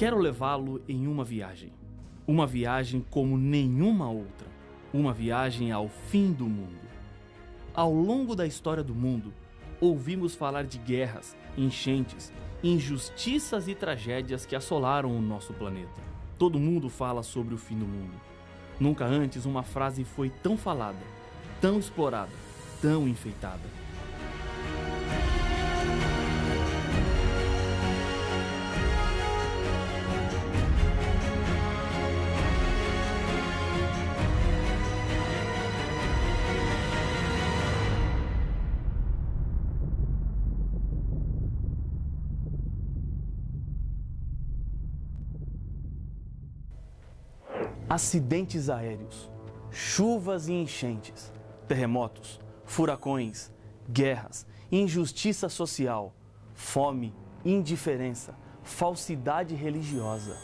Quero levá-lo em uma viagem como nenhuma outra, uma viagem ao fim do mundo. Ao longo da história do mundo, ouvimos falar de guerras, enchentes, injustiças e tragédias que assolaram o nosso planeta. Todo mundo fala sobre o fim do mundo. Nunca antes uma frase foi tão falada, tão explorada, tão enfeitada. Acidentes aéreos, chuvas e enchentes, terremotos, furacões, guerras, injustiça social, fome, indiferença, falsidade religiosa.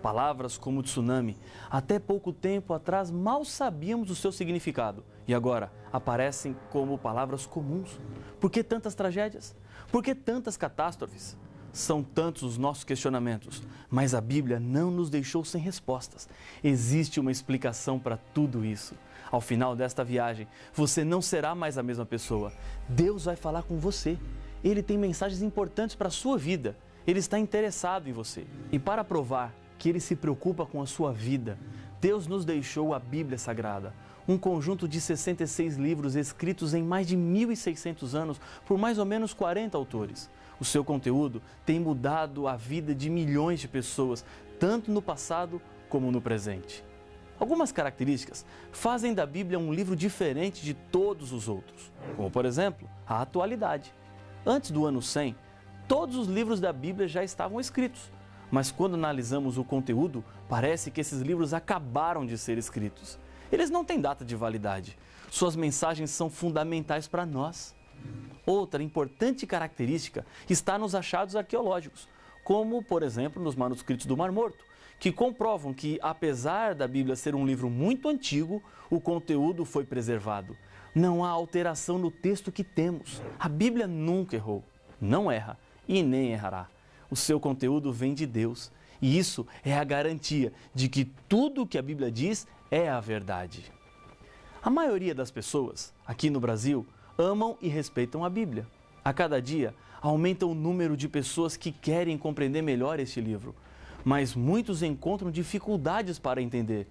Palavras como tsunami, até pouco tempo atrás mal sabíamos o seu significado e agora aparecem como palavras comuns. Por que tantas tragédias? Por que tantas catástrofes? São tantos os nossos questionamentos, mas a Bíblia não nos deixou sem respostas. Existe uma explicação para tudo isso. Ao final desta viagem, você não será mais a mesma pessoa. Deus vai falar com você. Ele tem mensagens importantes para a sua vida. Ele está interessado em você. E para provar que Ele se preocupa com a sua vida, Deus nos deixou a Bíblia Sagrada. Um conjunto de 66 livros escritos em mais de 1.600 anos por mais ou menos 40 autores. O seu conteúdo tem mudado a vida de milhões de pessoas, tanto no passado como no presente. Algumas características fazem da Bíblia um livro diferente de todos os outros, como por exemplo, a atualidade. Antes do ano 100, todos os livros da Bíblia já estavam escritos, mas quando analisamos o conteúdo, parece que esses livros acabaram de ser escritos. Eles não têm data de validade. Suas mensagens são fundamentais para nós. Outra importante característica está nos achados arqueológicos, como, por exemplo, nos manuscritos do Mar Morto, que comprovam que, apesar da Bíblia ser um livro muito antigo, o conteúdo foi preservado. Não há alteração no texto que temos. A Bíblia nunca errou, não erra e nem errará. O seu conteúdo vem de Deus. E isso é a garantia de que tudo o que a Bíblia diz é a verdade. A maioria das pessoas, aqui no Brasil, amam e respeitam a Bíblia. A cada dia, aumenta o número de pessoas que querem compreender melhor este livro. Mas muitos encontram dificuldades para entender,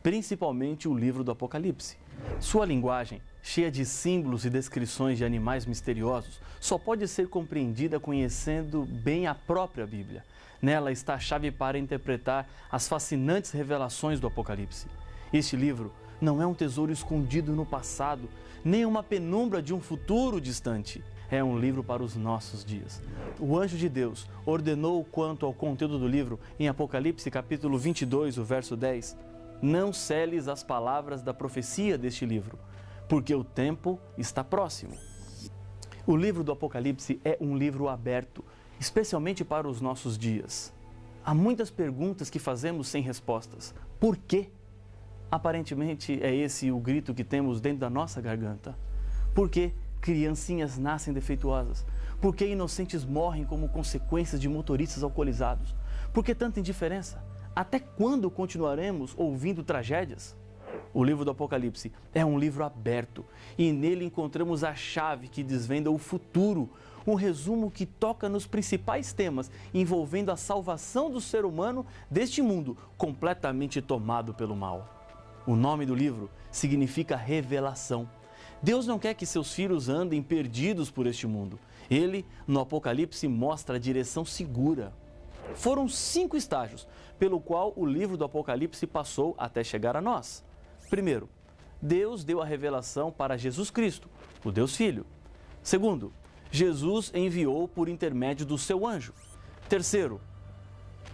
principalmente o livro do Apocalipse. Sua linguagem, cheia de símbolos e descrições de animais misteriosos, só pode ser compreendida conhecendo bem a própria Bíblia. Nela está a chave para interpretar as fascinantes revelações do Apocalipse. Este livro não é um tesouro escondido no passado, nem uma penumbra de um futuro distante. É um livro para os nossos dias. O anjo de Deus ordenou quanto ao conteúdo do livro em Apocalipse capítulo 22, o verso 10. Não seles as palavras da profecia deste livro, porque o tempo está próximo. O livro do Apocalipse é um livro aberto, especialmente para os nossos dias. Há muitas perguntas que fazemos sem respostas. Por quê? Aparentemente é esse o grito que temos dentro da nossa garganta. Por que criancinhas nascem defeituosas? Por que inocentes morrem como consequências de motoristas alcoolizados? Por que tanta indiferença? Até quando continuaremos ouvindo tragédias? O livro do Apocalipse é um livro aberto e nele encontramos a chave que desvenda o futuro, um resumo que toca nos principais temas envolvendo a salvação do ser humano deste mundo completamente tomado pelo mal. O nome do livro significa revelação. Deus não quer que seus filhos andem perdidos por este mundo. Ele, no Apocalipse, mostra a direção segura. Foram 5 estágios pelo qual o livro do Apocalipse passou até chegar a nós. Primeiro, Deus deu a revelação para Jesus Cristo, o Deus Filho. Segundo, Jesus enviou por intermédio do seu anjo. Terceiro,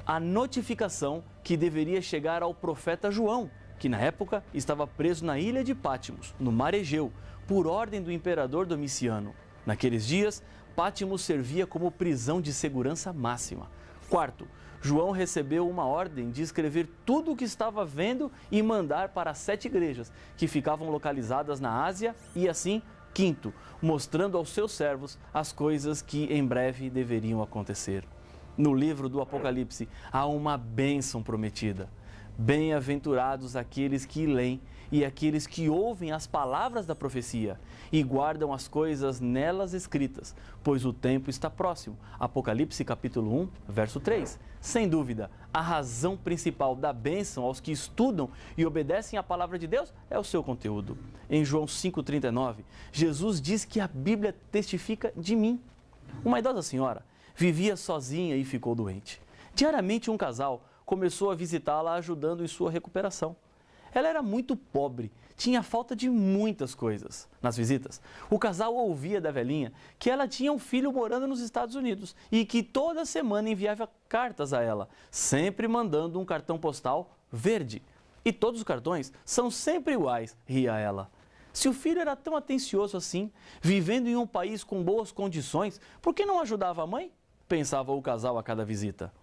a notificação que deveria chegar ao profeta João, que na época estava preso na ilha de Pátimos, no mar Egeu, por ordem do imperador Domiciano. Naqueles dias, Pátimos servia como prisão de segurança máxima. Quarto, João recebeu uma ordem de escrever tudo o que estava vendo e mandar para 7 igrejas, que ficavam localizadas na Ásia e assim, quinto, mostrando aos seus servos as coisas que em breve deveriam acontecer. No livro do Apocalipse há uma bênção prometida. Bem-aventurados aqueles que leem e aqueles que ouvem as palavras da profecia e guardam as coisas nelas escritas, pois o tempo está próximo. Apocalipse capítulo 1, verso 3. Sem dúvida, a razão principal da bênção aos que estudam e obedecem à palavra de Deus é o seu conteúdo. Em João 5,39, Jesus diz que a Bíblia testifica de mim. Uma idosa senhora vivia sozinha e ficou doente. Diariamente um casal começou a visitá-la ajudando em sua recuperação. Ela era muito pobre, tinha falta de muitas coisas. Nas visitas, o casal ouvia da velhinha que ela tinha um filho morando nos Estados Unidos e que toda semana enviava cartas a ela, sempre mandando um cartão postal verde. E todos os cartões são sempre iguais, ria ela. Se o filho era tão atencioso assim, vivendo em um país com boas condições, por que não ajudava a mãe? Pensava o casal a cada visita.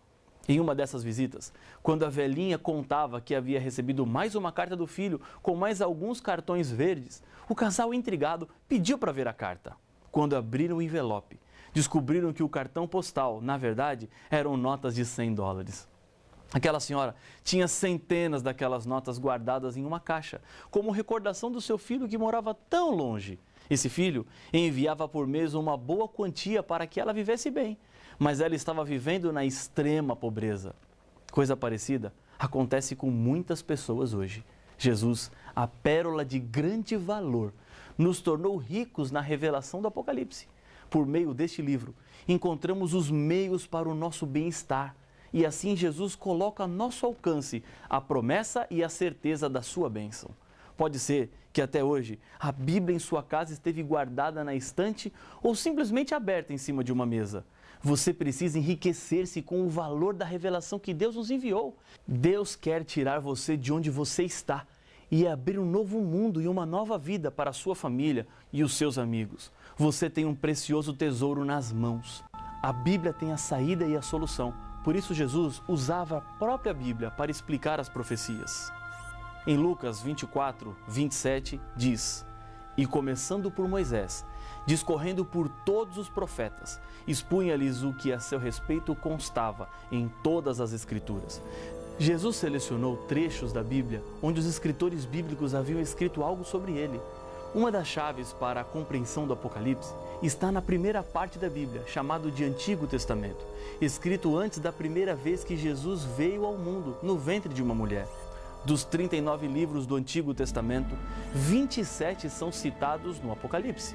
Em uma dessas visitas, quando a velhinha contava que havia recebido mais uma carta do filho com mais alguns cartões verdes, o casal intrigado pediu para ver a carta. Quando abriram o envelope, descobriram que o cartão postal, na verdade, eram notas de $100. Aquela senhora tinha centenas daquelas notas guardadas em uma caixa, como recordação do seu filho que morava tão longe. Esse filho enviava por mês uma boa quantia para que ela vivesse bem, mas ela estava vivendo na extrema pobreza. Coisa parecida acontece com muitas pessoas hoje. Jesus, a pérola de grande valor, nos tornou ricos na revelação do Apocalipse. Por meio deste livro, encontramos os meios para o nosso bem-estar. E assim Jesus coloca a nosso alcance a promessa e a certeza da sua bênção. Pode ser que até hoje a Bíblia em sua casa esteve guardada na estante ou simplesmente aberta em cima de uma mesa. Você precisa enriquecer-se com o valor da revelação que Deus nos enviou. Deus quer tirar você de onde você está e abrir um novo mundo e uma nova vida para a sua família e os seus amigos. Você tem um precioso tesouro nas mãos. A Bíblia tem a saída e a solução. Por isso Jesus usava a própria Bíblia para explicar as profecias. Em Lucas 24, 27 diz: E começando por Moisés, discorrendo por todos os profetas, expunha-lhes o que a seu respeito constava em todas as Escrituras. Jesus selecionou trechos da Bíblia onde os escritores bíblicos haviam escrito algo sobre ele. Uma das chaves para a compreensão do Apocalipse está na primeira parte da Bíblia, chamado de Antigo Testamento, escrito antes da primeira vez que Jesus veio ao mundo, no ventre de uma mulher. Dos 39 livros do Antigo Testamento, 27 são citados no Apocalipse.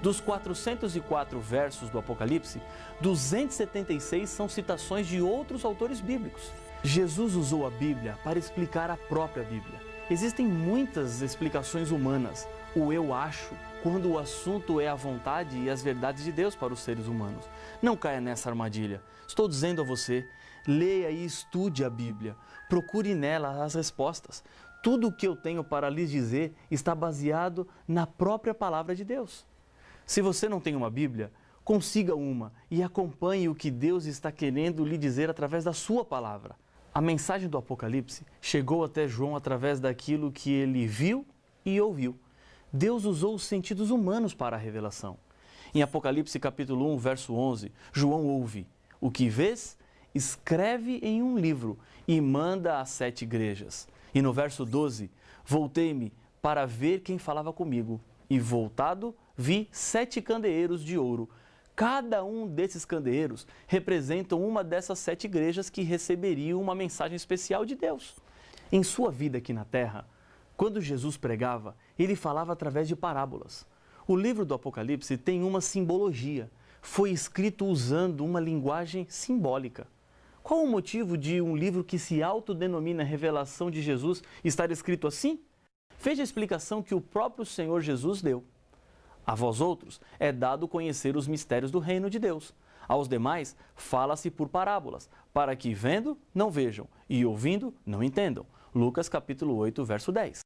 Dos 404 versos do Apocalipse, 276 são citações de outros autores bíblicos. Jesus usou a Bíblia para explicar a própria Bíblia. Existem muitas explicações humanas, o eu acho, quando o assunto é a vontade e as verdades de Deus para os seres humanos. Não caia nessa armadilha. Estou dizendo a você, leia e estude a Bíblia. Procure nela as respostas. Tudo o que eu tenho para lhes dizer está baseado na própria palavra de Deus. Se você não tem uma Bíblia, consiga uma e acompanhe o que Deus está querendo lhe dizer através da sua palavra. A mensagem do Apocalipse chegou até João através daquilo que ele viu e ouviu. Deus usou os sentidos humanos para a revelação. Em Apocalipse capítulo 1, verso 11, João ouve: O que vês, escreve em um livro e manda às 7 igrejas. E no verso 12, voltei-me para ver quem falava comigo. E voltado, vi 7 candeeiros de ouro. Cada um desses candeeiros representa uma dessas 7 igrejas que receberiam uma mensagem especial de Deus. Em sua vida aqui na terra, quando Jesus pregava, ele falava através de parábolas. O livro do Apocalipse tem uma simbologia. Foi escrito usando uma linguagem simbólica. Qual o motivo de um livro que se autodenomina Revelação de Jesus estar escrito assim? Veja a explicação que o próprio Senhor Jesus deu. A vós outros é dado conhecer os mistérios do reino de Deus. Aos demais fala-se por parábolas, para que vendo, não vejam, e ouvindo, não entendam. Lucas capítulo 8, verso 10.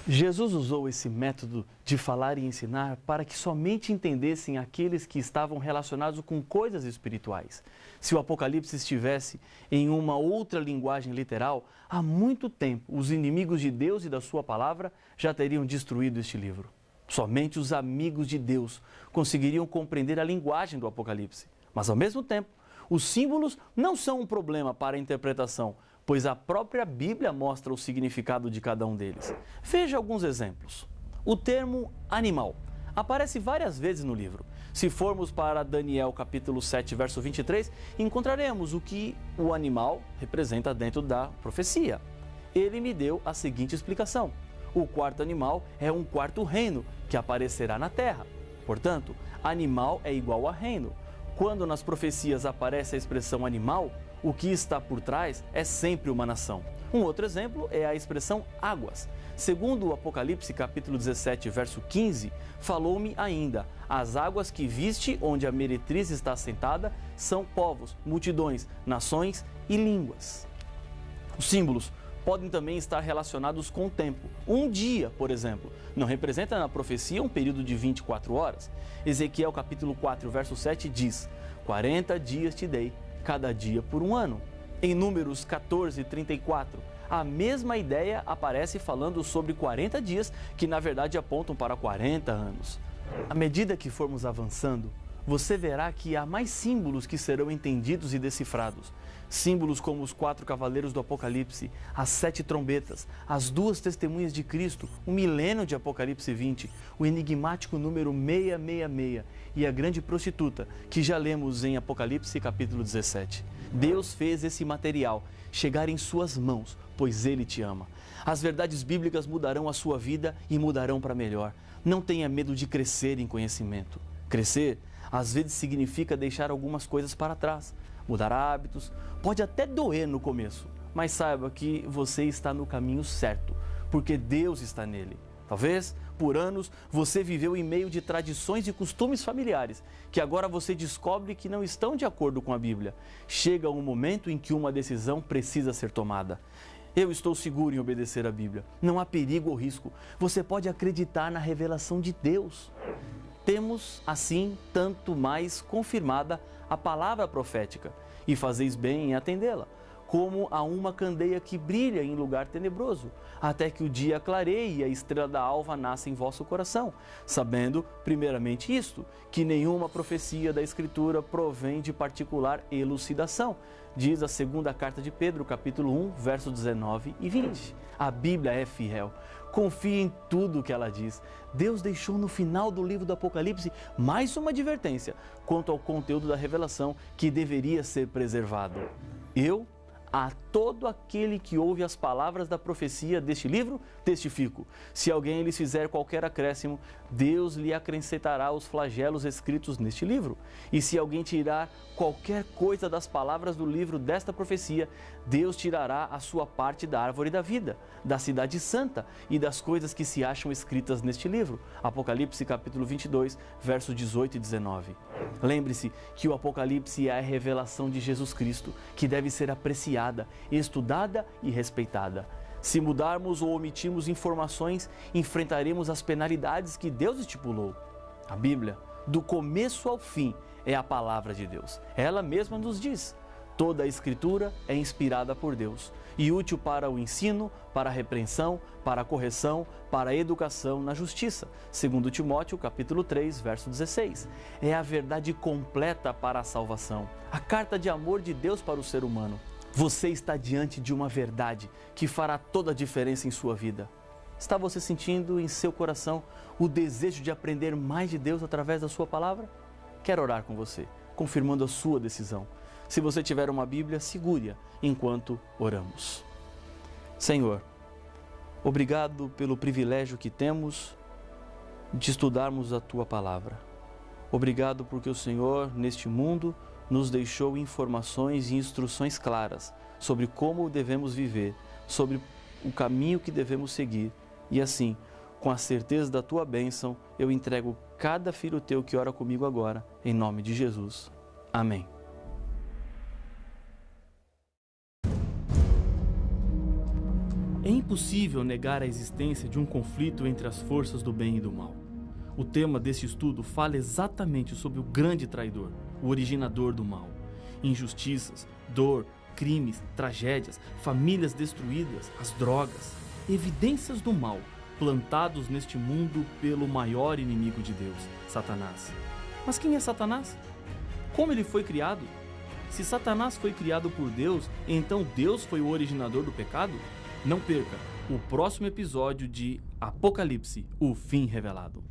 Jesus usou esse método de falar e ensinar para que somente entendessem aqueles que estavam relacionados com coisas espirituais. Se o Apocalipse estivesse em uma outra linguagem literal, há muito tempo os inimigos de Deus e da sua palavra já teriam destruído este livro. Somente os amigos de Deus conseguiriam compreender a linguagem do Apocalipse. Mas, ao mesmo tempo, Os símbolos não são um problema para a interpretação, pois a própria Bíblia mostra o significado de cada um deles. Veja alguns exemplos. O termo animal aparece várias vezes no livro. Se formos para Daniel capítulo 7, verso 23, encontraremos o que o animal representa dentro da profecia. Ele me deu a seguinte explicação: o quarto animal é um quarto reino que aparecerá na terra. Portanto, animal é igual a reino. Quando nas profecias aparece a expressão animal, o que está por trás é sempre uma nação. Um outro exemplo é a expressão águas. Segundo o Apocalipse capítulo 17, verso 15, falou-me ainda: as águas que viste onde a meretriz está assentada são povos, multidões, nações e línguas. Os símbolos podem também estar relacionados com o tempo. Um dia, por exemplo, não representa na profecia um período de 24 horas. Ezequiel capítulo 4, verso 7 diz: 40 dias te dei, cada dia por um ano. Em Números 14, 34, a mesma ideia aparece falando sobre 40 dias, que na verdade apontam para 40 anos. À medida que formos avançando, você verá que há mais símbolos que serão entendidos e decifrados. Símbolos como os 4 cavaleiros do Apocalipse, as 7 trombetas, as 2 testemunhas de Cristo, o milênio de Apocalipse 20, o enigmático número 666 e a grande prostituta, que já lemos em Apocalipse capítulo 17. Deus fez esse material chegar em suas mãos, pois Ele te ama. As verdades bíblicas mudarão a sua vida e mudarão para melhor. Não tenha medo de crescer em conhecimento. Crescer, às vezes, significa deixar algumas coisas para trás, mudar hábitos, pode até doer no começo, mas saiba que você está no caminho certo, porque Deus está nele. Talvez, por anos, você viveu em meio de tradições e costumes familiares, que agora você descobre que não estão de acordo com a Bíblia. Chega um momento em que uma decisão precisa ser tomada. Eu estou seguro em obedecer a Bíblia. Não há perigo ou risco. Você pode acreditar na revelação de Deus. Temos, assim, tanto mais confirmada a palavra profética, e fazeis bem em atendê-la, como a uma candeia que brilha em lugar tenebroso, até que o dia clareie e a estrela da alva nasça em vosso coração, sabendo, primeiramente isto, que nenhuma profecia da Escritura provém de particular elucidação, diz a segunda carta de Pedro, capítulo 1, versos 19 e 20. A Bíblia é fiel. Confie em tudo o que ela diz. Deus deixou no final do livro do Apocalipse mais uma advertência quanto ao conteúdo da revelação que deveria ser preservado. A todo aquele que ouve as palavras da profecia deste livro, testifico: se alguém lhes fizer qualquer acréscimo, Deus lhe acrescentará os flagelos escritos neste livro. E se alguém tirar qualquer coisa das palavras do livro desta profecia, Deus tirará a sua parte da árvore da vida, da cidade santa e das coisas que se acham escritas neste livro. Apocalipse capítulo 22, versos 18 e 19. Lembre-se que o Apocalipse é a revelação de Jesus Cristo, que deve ser apreciada, estudada e respeitada. Se mudarmos ou omitirmos informações, enfrentaremos as penalidades que Deus estipulou. A Bíblia, do começo ao fim, é a palavra de Deus. Ela mesma nos diz: toda a Escritura é inspirada por Deus e útil para o ensino, para a repreensão, para a correção, para a educação na justiça. Segundo Timóteo, capítulo 3, verso 16. É a verdade completa para a salvação, a carta de amor de Deus para o ser humano. Você está diante de uma verdade que fará toda a diferença em sua vida. Está você sentindo em seu coração o desejo de aprender mais de Deus através da sua palavra? Quero orar com você, confirmando a sua decisão. Se você tiver uma Bíblia, segure-a enquanto oramos. Senhor, obrigado pelo privilégio que temos de estudarmos a Tua Palavra. Obrigado porque o Senhor, neste mundo, nos deixou informações e instruções claras sobre como devemos viver, sobre o caminho que devemos seguir. E assim, com a certeza da Tua bênção, eu entrego cada filho Teu que ora comigo agora, em nome de Jesus. Amém. É impossível negar a existência de um conflito entre as forças do bem e do mal. O tema deste estudo fala exatamente sobre o grande traidor, o originador do mal. Injustiças, dor, crimes, tragédias, famílias destruídas, as drogas, evidências do mal plantados neste mundo pelo maior inimigo de Deus, Satanás. Mas quem é Satanás? Como ele foi criado? Se Satanás foi criado por Deus, então Deus foi o originador do pecado? Não perca o próximo episódio de Apocalipse, o fim revelado.